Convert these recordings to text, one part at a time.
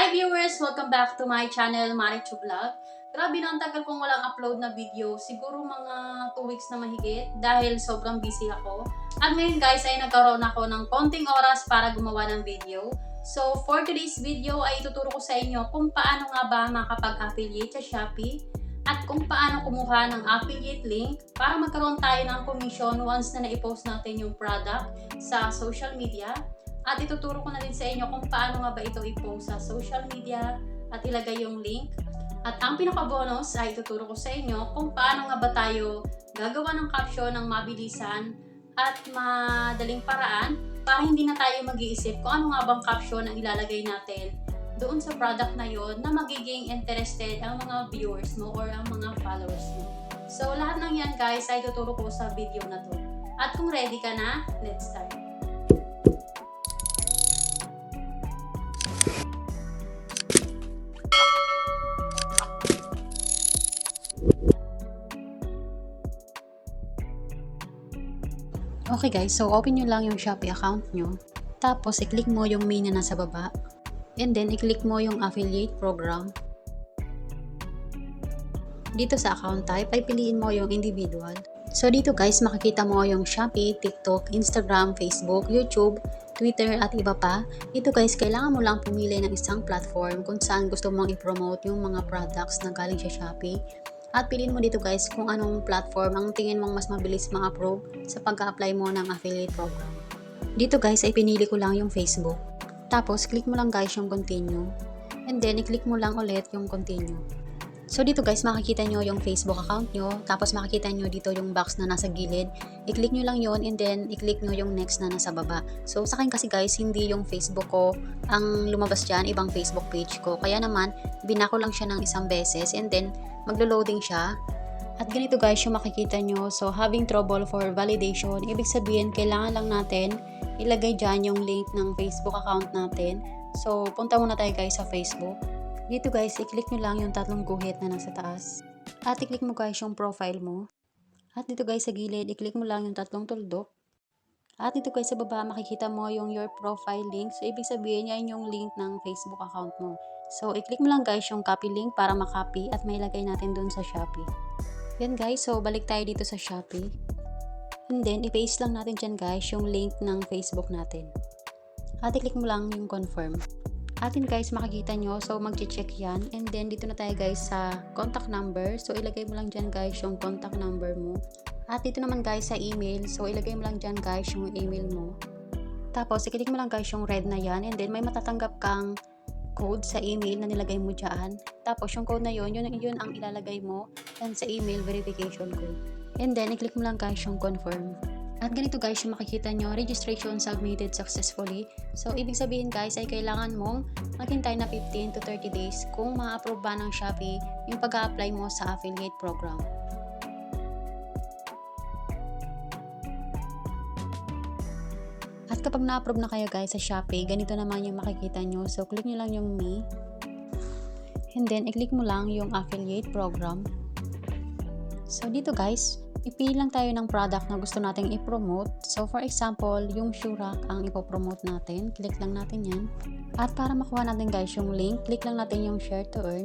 Hi viewers! Welcome back to my channel, Marichu Vlog. Grabe na, ang tagal kong walang upload na video. Siguro mga 2 weeks na mahigit dahil sobrang busy ako. At ngayon guys ay nagkaroon ako ng konting oras para gumawa ng video. So for today's video ay ituturo ko sa inyo kung paano nga ba makapag-affiliate sa Shopee at kung paano kumuha ng affiliate link para magkaroon tayo ng commission once na na-post natin yung product sa social media. At ituturo ko na din sa inyo kung paano nga ba ito i-post sa social media at ilagay yung link. At ang pinaka-bonus ay ituturo ko sa inyo kung paano nga ba tayo gagawa ng caption ng mabilisan at madaling paraan para hindi na tayo mag-iisip kung ano nga bang caption ang ilalagay natin doon sa product na yon na magiging interested ang mga viewers mo or ang mga followers mo. So lahat ng yan guys ay tuturo ko sa video na to. At kung ready ka na, let's start. Okay guys, so open nyo lang yung Shopee account nyo. Tapos, i-click mo yung menu na nasa baba. And then, i-click mo yung affiliate program. Dito sa account type, ay piliin mo yung individual. So dito guys, makikita mo yung Shopee, TikTok, Instagram, Facebook, YouTube, Twitter at iba pa. Dito guys, kailangan mo lang pumili ng isang platform kung saan gusto mong i-promote yung mga products na galing sa Shopee. At piliin mo dito guys kung anong platform ang tingin mong mas mabilis ma-approve sa pag-apply mo ng affiliate program. Dito guys ay pinili ko lang yung Facebook. Tapos click mo lang guys yung continue. And then i-click mo lang ulit yung continue. So dito guys makikita nyo yung Facebook account nyo. Tapos makikita nyo dito yung box na nasa gilid. I-click nyo lang yon and then i-click nyo yung next na nasa baba. So sa akin kasi guys hindi yung Facebook ko ang lumabas dyan, ibang Facebook page ko. Kaya naman binako lang siya ng isang beses and then maglo-loading siya. At ganito guys yung makikita nyo. So having trouble for validation. Ibig sabihin kailangan lang natin ilagay dyan yung link ng Facebook account natin. So punta muna tayo guys sa Facebook. Dito guys, i-click nyo lang yung tatlong guhit na nasa taas. At i-click mo guys yung profile mo. At dito guys sa gilid, i-click mo lang yung tatlong tuldok. At dito guys sa baba, makikita mo yung your profile link. So ibig sabihin yan yung link ng Facebook account mo. So i-click mo lang guys yung copy link para makopy at mailagay natin dun sa Shopee. Yan guys, so balik tayo dito sa Shopee. And then i-paste lang natin dyan guys yung link ng Facebook natin. At i-click mo lang yung confirm. Atin guys makikita nyo, so mag-check yan and then dito na tayo guys sa contact number. So ilagay mo lang dyan guys yung contact number mo. At dito naman guys sa email, so ilagay mo lang dyan guys yung email mo. Tapos i-click mo lang guys yung red na yan and then may matatanggap kang code sa email na nilagay mo dyan. Tapos yung code na yun ang ilalagay mo yan sa email verification code. And then i-click mo lang guys yung confirm. At ganito guys yung makikita nyo, registration submitted successfully. So ibig sabihin guys ay kailangan mong maghintay na 15 to 30 days kung ma-approve ba ng Shopee yung pag-a-apply mo sa affiliate program. At kapag na-approve na kayo guys sa Shopee, ganito naman yung makikita nyo. So click nyo lang yung me. And then i-click mo lang yung affiliate program. So dito guys, ipili lang tayo ng product na gusto nating i-promote. So for example, yung shoe rack ang ipopromote natin. Click lang natin yan. At para makuha natin guys yung link, click lang natin yung share to earn.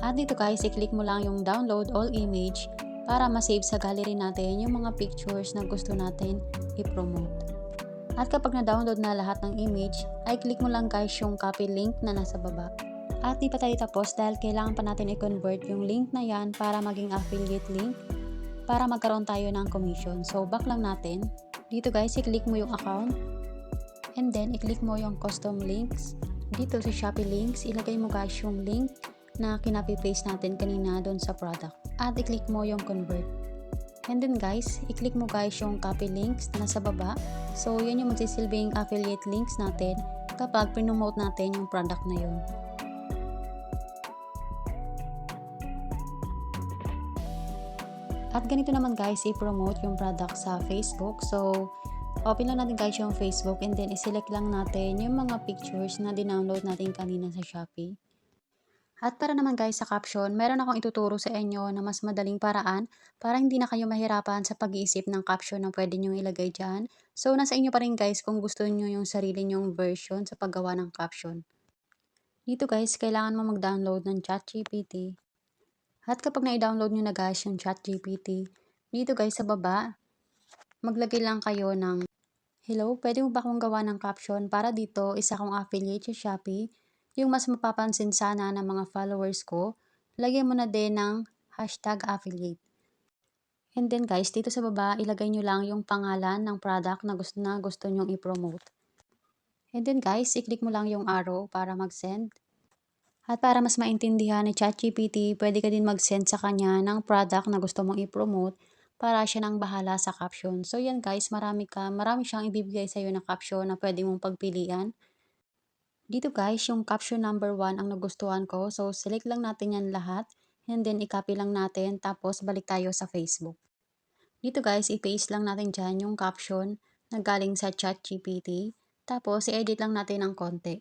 At dito guys, i-click mo lang yung download all image para ma-save sa gallery natin yung mga pictures na gusto natin i-promote. At kapag na-download na lahat ng image, ay click mo lang guys yung copy link na nasa baba. At di pa tayo tapos dahil kailangan pa natin i-convert yung link na yan para maging affiliate link para magkaroon tayo ng commission. So, back lang natin. Dito guys, i-click mo yung account. And then, i-click mo yung custom links. Dito sa Shopee links, ilagay mo guys yung link na kinapi-paste natin kanina doon sa product. At i-click mo yung convert. And then guys, i-click mo guys yung copy links na nasa baba. So, yan yung magsisilbing affiliate links natin kapag promote natin yung product na yun. At ganito naman guys, i-promote yung product sa Facebook. So, open lang natin guys yung Facebook and then i-select lang natin yung mga pictures na dinownload natin kanina sa Shopee. At para naman guys sa caption, meron akong ituturo sa inyo na mas madaling paraan para hindi na kayo mahirapan sa pag-iisip ng caption na pwede nyo ilagay dyan. So, nasa inyo pa rin guys kung gusto nyo yung sarili nyong version sa paggawa ng caption. Dito guys, kailangan mo mag-download ng ChatGPT. At kapag na-download nyo na guys yung ChatGPT, dito guys sa baba, maglagay lang kayo ng hello, pwede mo ba akong gawa ng caption para dito isa kong affiliate sa Shopee. Yung mas mapapansin sana ng mga followers ko, lagyan mo na din ng hashtag affiliate. And then guys, dito sa baba, ilagay nyo lang yung pangalan ng product na gusto nyong i-promote. And then guys, i-click mo lang yung arrow para mag-send. At para mas maintindihan ni ChatGPT, pwede ka din mag-send sa kanya ng product na gusto mong i-promote para siya nang bahala sa caption. So yan guys, marami siyang ibibigay sa iyo na caption na pwede mong pagpilian. Dito guys, yung caption number 1 ang nagustuhan ko. So select lang natin yan lahat and then i-copy lang natin tapos balik tayo sa Facebook. Dito guys, i-paste lang natin dyan yung caption na galing sa ChatGPT. Tapos i-edit lang natin ng konti.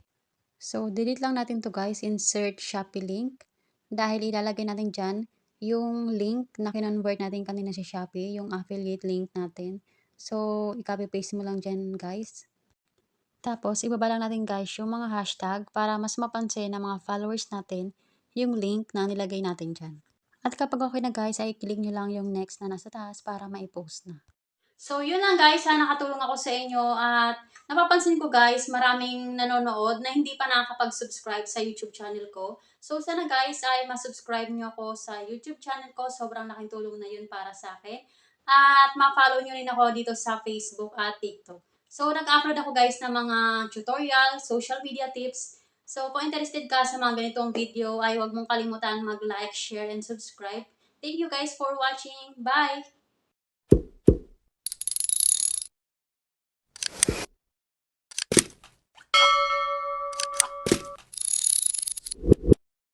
So, delete lang natin to guys, insert Shopee link. Dahil ilalagay natin dyan yung link na kinonvert natin kanina sa Shopee, yung affiliate link natin. So, i-copy paste mo lang dyan guys. Tapos, ibaba lang natin guys yung mga hashtag para mas mapansin ng mga followers natin yung link na nilagay natin dyan. At kapag okay na guys, ay click nyo lang yung next na nasa taas para ma-post na. So, yun lang guys. Sana nakatulong ako sa inyo. At napapansin ko guys, maraming nanonood na hindi pa nakakapag-subscribe sa YouTube channel ko. So, sana guys ay ma-subscribe nyo ako sa YouTube channel ko. Sobrang laking tulong na yun para sa akin. At ma-follow nyo rin ako dito sa Facebook at TikTok. So, nag-upload ako guys ng mga tutorial, social media tips. So, kung interested ka sa mga ganitong video, ay huwag mong kalimutan mag-like, share, and subscribe. Thank you guys for watching. Bye!